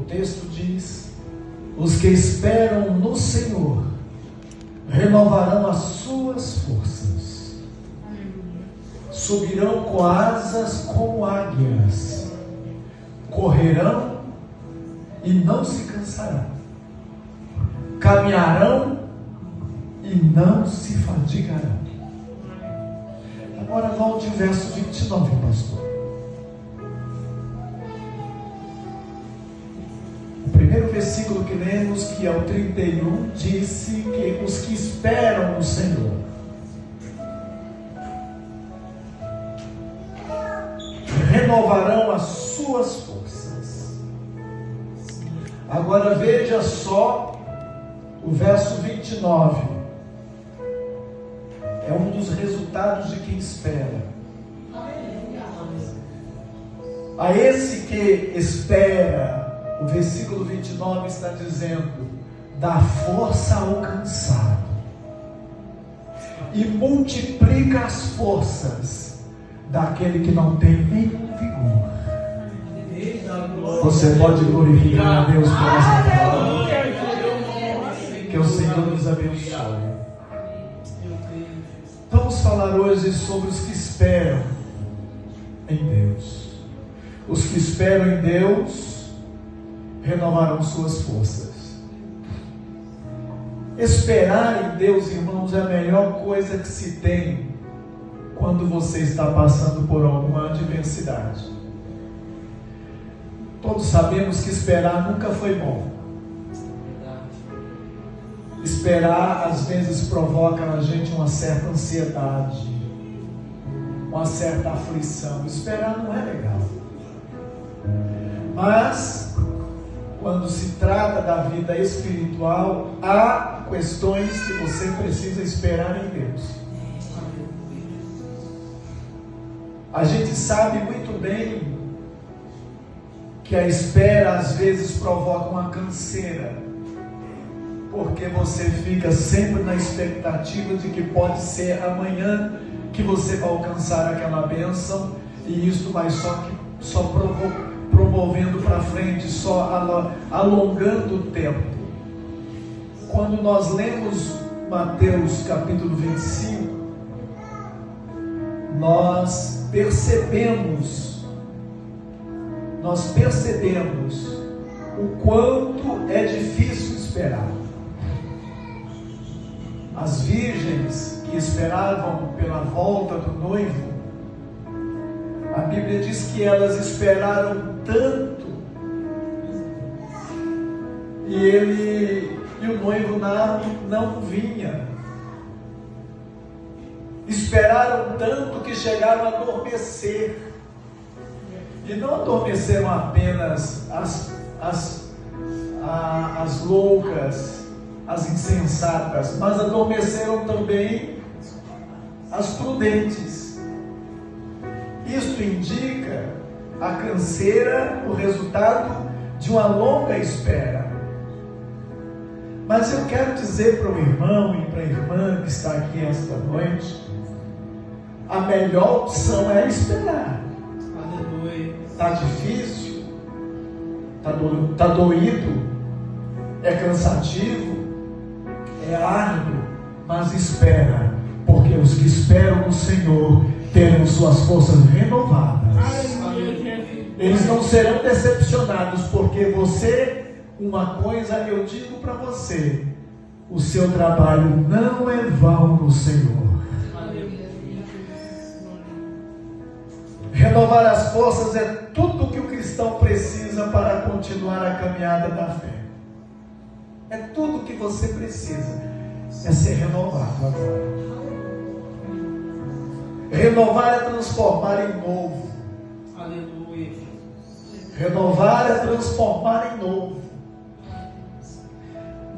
texto diz: os que esperam no Senhor renovarão as suas forças, subirão com asas como águias, correrão e não se cansarão, caminharão e não se fadigarão. Agora volte ao verso 29, pastor. O primeiro versículo que lemos, que é o 31, disse que os que esperam no Senhor renovarão as suas forças. Agora veja só o verso 29. É um dos resultados de quem espera. A esse que espera, o versículo 29 está dizendo: dá força ao cansado e multiplica as forças daquele que não tem nenhum vigor. Você pode glorificar a Deus por essa palavra. Que o Senhor nos abençoe. Vamos falar hoje sobre os que esperam em Deus. Os que esperam em Deus renovarão suas forças. Esperar em Deus, irmãos, é a melhor coisa que se tem quando você está passando por alguma adversidade. Todos sabemos que esperar nunca foi bom. Esperar às vezes provoca na gente uma certa ansiedade, uma certa aflição. Esperar não é legal. Mas quando se trata da vida espiritual, há questões que você precisa esperar em Deus. A gente sabe muito bem que a espera às vezes provoca uma canseira, porque você fica sempre na expectativa de que pode ser amanhã que você vai alcançar aquela bênção, e isso vai só promovendo para frente, só alongando o tempo. Quando nós lemos Mateus capítulo 25, nós percebemos o quanto é difícil esperar. As virgens que esperavam pela volta do noivo, a Bíblia diz que elas esperaram tanto, e o noivo não vinha. Esperaram tanto que chegaram a adormecer. E não adormeceram apenas as loucas, as insensatas, mas adormeceram também as prudentes. Isto indica a canseira, o resultado de uma longa espera. Mas eu quero dizer para o irmão e para a irmã que está aqui esta noite, a melhor opção é esperar. Aleluia. Está difícil, está doído, é cansativo, é árduo, mas espera, porque os que esperam no Senhor terão suas forças renovadas. Eles não serão decepcionados, porque uma coisa eu digo para você: o seu trabalho não é vão no Senhor. Renovar as forças é tudo que o cristão precisa para continuar a caminhada da fé. É tudo que você precisa, é ser renovado agora. Renovar é transformar em novo. Aleluia. Renovar é transformar em novo.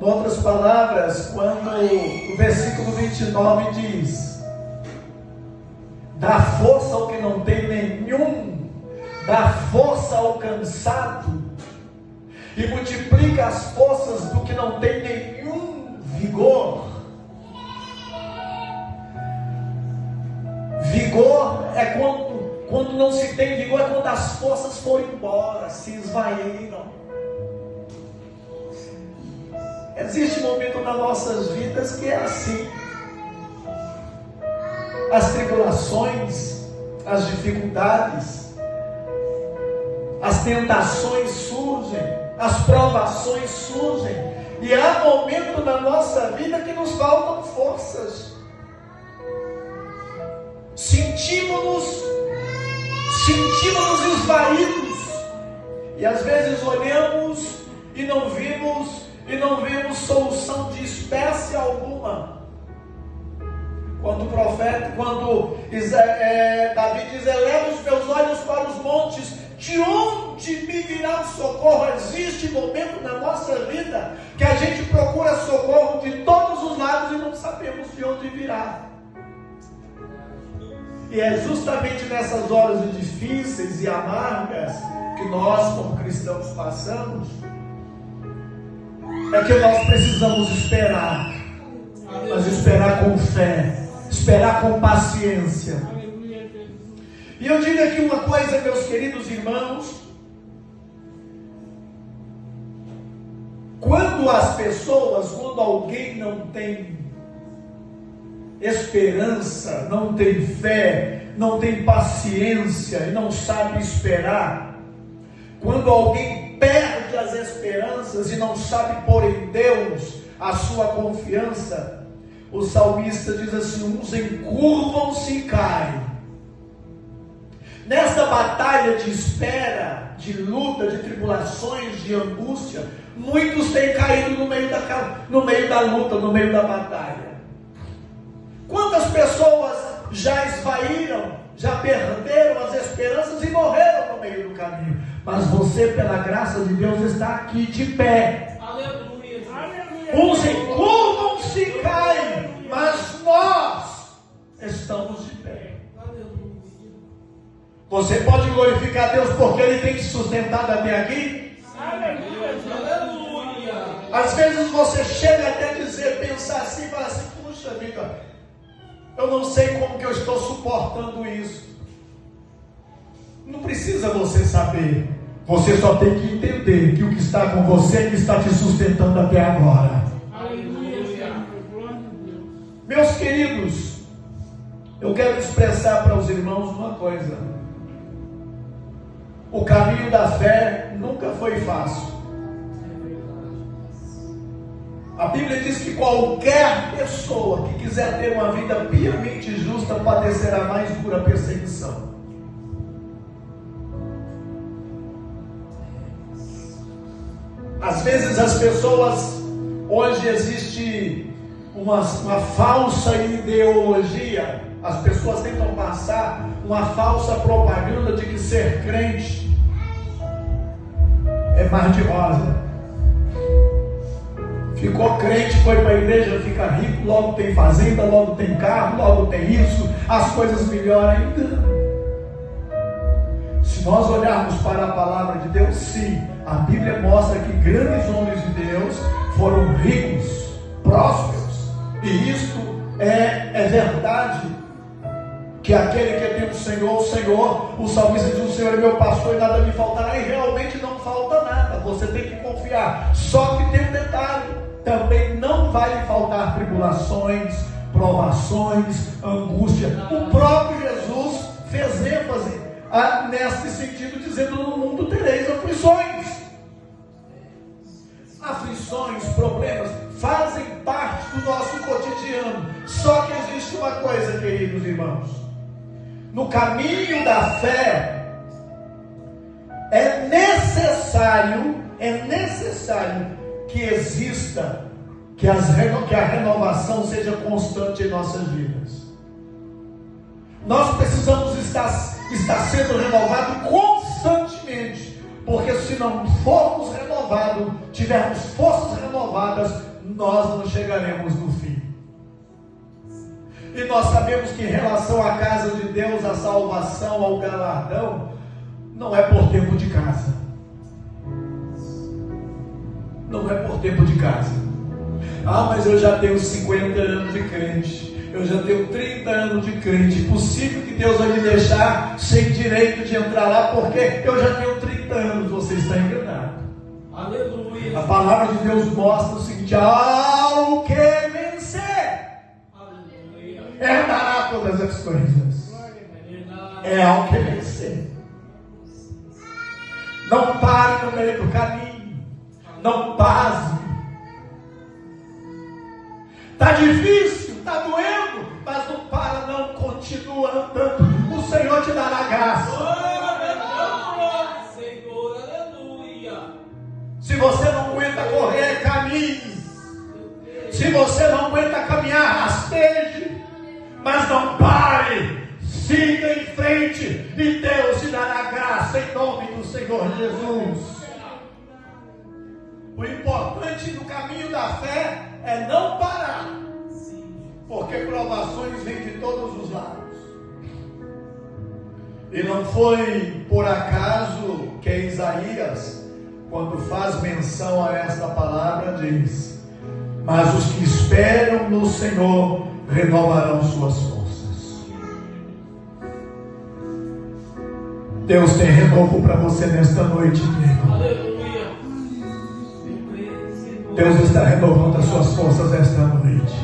Em outras palavras, quando o versículo 29 diz: dá força ao que não tem nenhum, dá força ao cansado, e multiplica as forças do que não tem nenhum vigor. Vigor é quando não se tem vigor, é quando as forças foram embora, se esvaíram. Existe momento nas nossas vidas que é assim. As tribulações, as dificuldades, as tentações surgem, as provações surgem, e há momento na nossa vida que nos faltam forças. Sentimos-nos esvaídos, e às vezes olhamos e não vimos solução de espécie alguma. Quando Davi diz: eleva os meus olhos para os montes, de onde me virá o socorro? Existe momento na nossa vida que a gente procura socorro de todos os lados e não sabemos de onde virá. E é justamente nessas horas difíceis e amargas que nós, como cristãos, passamos, é que nós precisamos esperar, mas esperar com fé, esperar com paciência. E eu digo aqui uma coisa, meus queridos irmãos: quando alguém não tem esperança, não tem fé, não tem paciência e não sabe esperar, quando alguém perde as esperanças e não sabe pôr em Deus a sua confiança, o salmista diz assim: uns encurvam-se e caem. Nesta batalha de espera, de luta, de tribulações, de angústia, muitos têm caído no meio da luta, no meio da batalha. Quantas pessoas já esvaíram, já perderam as esperanças e morreram no meio do caminho? Mas você, pela graça de Deus, está aqui de pé. Aleluia. Uns encurvam-se e caem, mas nós estamos de pé. Você pode glorificar a Deus porque Ele tem te sustentado até aqui? Aleluia. Às vezes você chega até pensar assim, falar assim: puxa vida, eu não sei como que eu estou suportando isso. Não precisa você saber. Você só tem que entender que o que está com você é que está te sustentando até agora. Aleluia. Meus queridos, eu quero expressar para os irmãos uma coisa: o caminho da fé nunca foi fácil. A Bíblia diz que qualquer pessoa que quiser ter uma vida piamente justa padecerá mais dura perseguição. Às vezes as pessoas, hoje existe uma falsa ideologia, as pessoas tentam passar uma falsa propaganda de que ser crente é mar de rosa. Ficou crente, foi para a igreja, fica rico, logo tem fazenda, logo tem carro, logo tem isso, as coisas melhoram ainda. Se nós olharmos para a palavra de Deus, sim, a Bíblia mostra que grandes homens de Deus foram ricos, prósperos, e isto é verdade. Que aquele que tem o Senhor, o salmista diz: o Senhor é meu pastor e nada me faltará, e realmente não falta nada, você tem que confiar. Só que tem um detalhe: também não vai lhe faltar tribulações, provações, angústia. O próprio Jesus fez ênfase nesse sentido, dizendo: no mundo tereis aflições. Aflições, problemas fazem parte do nosso cotidiano. Só que existe uma coisa, queridos irmãos: no caminho da fé é necessário que exista, que a renovação seja constante em nossas vidas. Nós precisamos estar sendo renovados constantemente, porque se não formos renovados, tivermos forças renovadas, nós não chegaremos no fim. E nós sabemos que em relação à casa de Deus, a salvação, ao galardão, não é por tempo de casa. Não é por tempo de casa. Mas eu já tenho 50 anos de crente, eu já tenho 30 anos de crente, possível que Deus vai me deixar sem direito de entrar lá, porque eu já tenho 30 anos. Você está enganado. Aleluia. A palavra de Deus mostra o seguinte: ao que vencer, Aleluia. herdará todas as coisas. É ao que vencer. Não pare no meio do caminho. Não pasme. Está difícil, está doendo, mas não para, não, continua andando. O Senhor te dará graça. Senhor, aleluia. Se você não aguenta correr, caminhe. Se você não aguenta caminhar, rasteje. Mas não pare. Siga em frente e Deus te dará graça em nome do Senhor Jesus. O importante no caminho da fé é não parar, porque provações vêm de todos os lados. E não foi por acaso que Isaías, quando faz menção a esta palavra, diz: mas os que esperam no Senhor renovarão suas forças. Deus tem renovo para você nesta noite, amigo. Aleluia. Deus está renovando as suas forças esta noite.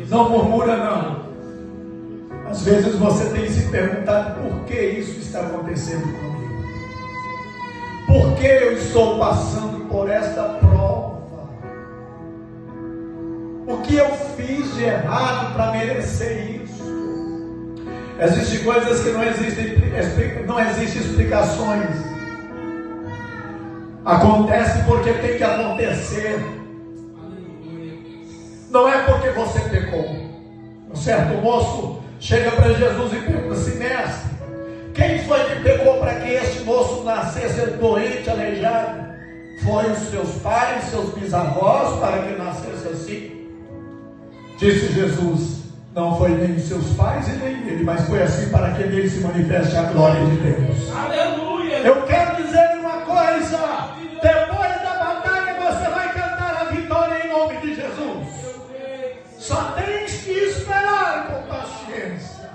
Não murmura, não. Às vezes você tem se perguntado por que isso está acontecendo comigo. Por que eu estou passando por esta prova? O que eu fiz de errado para merecer isso? Existem coisas que não existem explicações. Acontece porque tem que acontecer. Não é porque você pecou. Um certo moço chega para Jesus e pergunta assim: mestre, quem foi que pecou para que este moço nascesse doente, aleijado? Foi os seus pais, seus bisavós, para que nascesse assim? Disse Jesus: não foi nem os seus pais e nem ele, mas foi assim para que nele se manifeste a glória de Deus. Aleluia. Eu quero dizer uma coisa: depois da batalha você vai cantar a vitória em nome de Jesus. Só tens que esperar com paciência.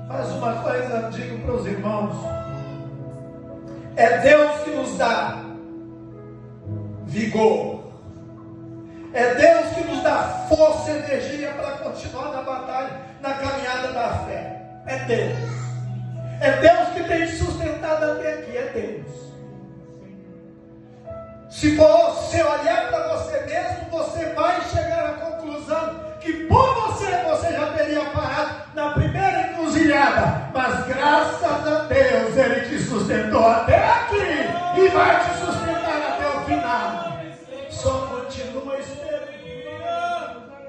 Mas uma coisa digo para os irmãos: é Deus que nos dá vigor. É Deus que nos dá força e energia para continuar na batalha, na caminhada da fé. É Deus. É Deus que tem te sustentado até aqui. É Deus. Se você olhar para você mesmo, você vai chegar à conclusão que por você já teria parado na primeira encruzilhada. Mas graças a Deus Ele te sustentou até aqui e vai te sustentar até o final. Só continua esperando.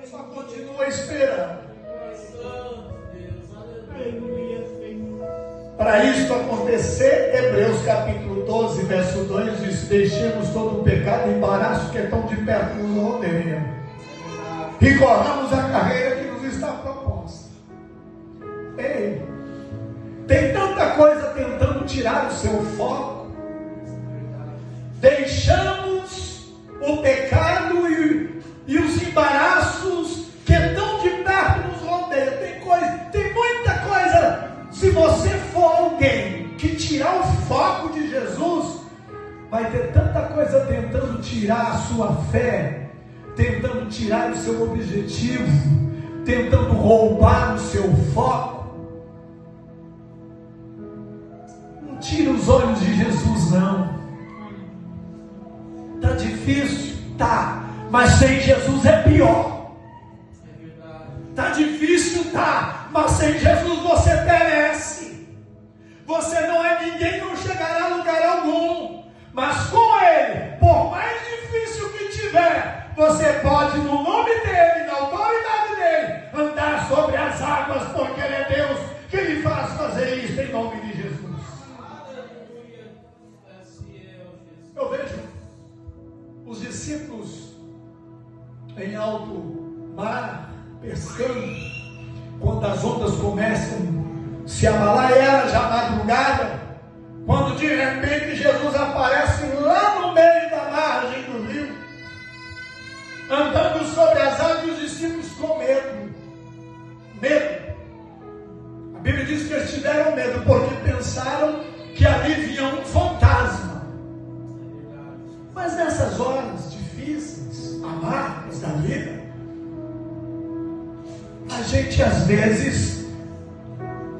Só continua esperando. Para isto acontecer, Hebreus capítulo 12, verso 2 diz: deixemos todo o pecado e embaraço que tão de perto nos rodeia, e corramos a carreira que nos está proposta. Ei, tem tanta coisa tentando tirar o seu foco. Deixamos o pecado e os embaraços que tão de perto nos rodeiam. Tem muita coisa. Se você for alguém que tirar o foco de Jesus, vai ter tanta coisa tentando tirar a sua fé, tentando tirar o seu objetivo, tentando roubar o seu foco. Não tira os olhos de Jesus, não. Está difícil? Tá. Mas sem Jesus é pior. Está difícil? Tá. Mas sem Jesus você perece. Você não é ninguém, não chegará a lugar algum. Mas com Ele, por mais difícil que tiver, você pode, no nome dEle, na autoridade dEle, andar sobre as águas, porque Ele é Deus que lhe faz fazer isso em nome de Jesus. Eu vejo os discípulos em alto mar, pescando. Quando as ondas começam a se abalar, era já madrugada, quando de repente Jesus aparece lá no meio da margem do rio, andando sobre as águas, e os discípulos com medo. A Bíblia diz que eles tiveram medo, porque pensaram que ali da vida, a gente às vezes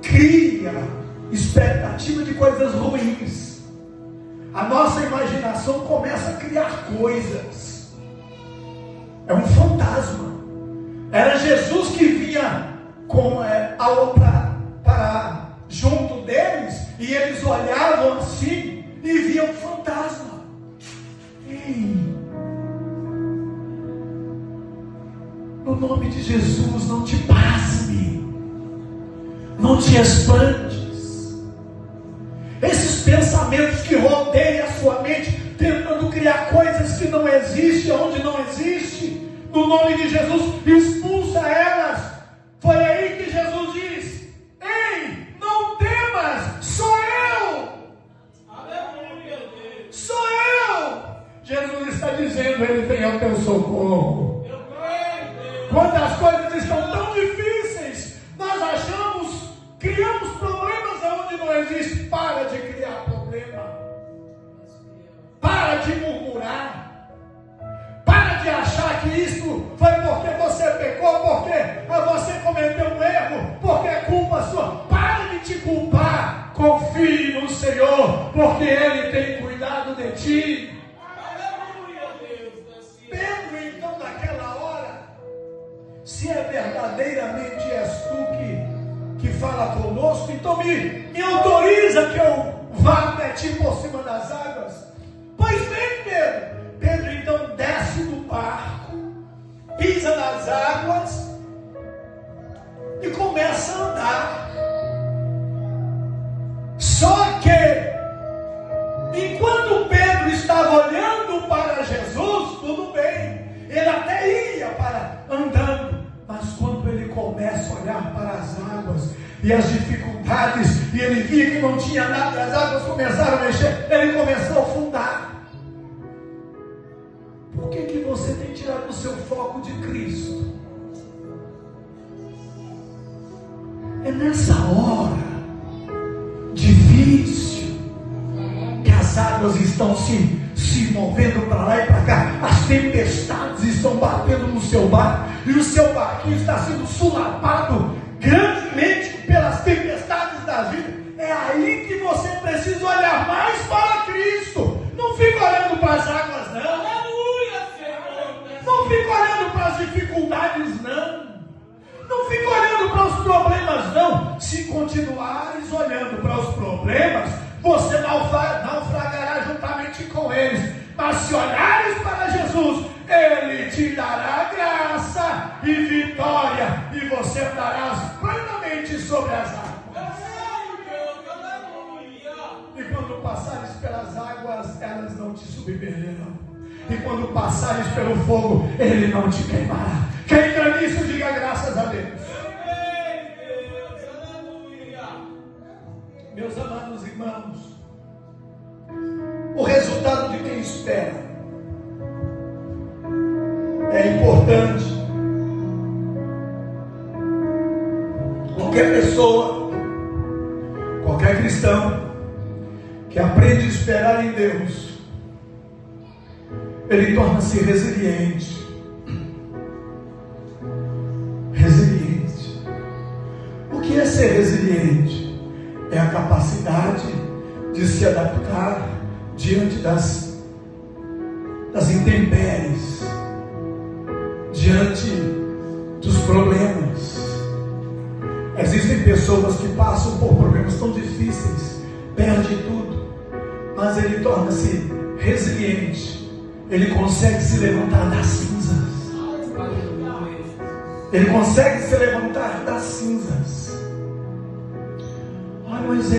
cria expectativa de coisas ruins. A nossa imaginação começa a criar coisas. É um fantasma. Era Jesus que vinha para junto deles, e eles olhavam assim e viam um fantasma. Ei, no nome de Jesus, não te pasme, não te espantes. Esses pensamentos que rodeiam a sua mente, tentando criar coisas que não existem, onde não existe, no nome de Jesus, expulsa elas. Foi aí que Jesus diz: ei, não temas, sou eu. Aleluia, Deus. Sou eu. Jesus está dizendo: ele vem ao teu socorro. Eu creio, Deus. Quando as coisas estão tão difíceis, nós criamos problemas onde não existe. Para de criar problema. Para de murmurar. Para de achar que isso foi porque você pecou, porque você cometeu um erro, porque é culpa sua. Para de te culpar. Confie no Senhor, porque Ele tem cuidado de ti. Aleluia, Deus. Pedro, então, naquela hora, se é verdadeiramente és tu que fala conosco, então me autoriza que eu vá até ti por cima das águas. Pois bem, Pedro. Pedro então desce do barco, pisa nas águas e começa a andar. Só que, enquanto Pedro estava olhando para Jesus, tudo bem, ele até ia andando, mas quando ele começa a olhar para as águas e as dificuldades, e ele via que não tinha nada, e as águas começaram a mexer, ele começou a afundar. Por que você tem tirado o seu foco de Cristo? É nessa hora difícil que as águas estão se movendo para lá e para cá, as tempestades estão batendo no seu barco, e o seu barquinho está sendo sulapado grandemente pelas tempestades da vida. É aí que você precisa olhar mais para Cristo. Não fica olhando para as águas, não. Não fica olhando para as dificuldades, não. Não fica olhando para os problemas, não. Se continuares olhando para os problemas, você naufragará juntamente com eles. Mas se olhares para Jesus, Ele te dará graça e vitória, e você andarás plenamente sobre as águas. E quando passares pelas águas, elas não te submergirão. E quando passares pelo fogo, ele não te queimará. Quem crê nisso, diga graças a Deus. Meus amados irmãos, o resultado de quem espera é importante. Qualquer pessoa, qualquer cristão que aprende a esperar em Deus, ele torna-se resiliente. Resiliente. O que é ser resiliente? É a capacidade de se adaptar diante das intempéries, diante dos problemas. Existem pessoas que passam por problemas tão difíceis, perde tudo, mas ele torna-se resiliente. Ele consegue se levantar das cinzas. Ele consegue se levantar das cinzas. Olha o exemplo.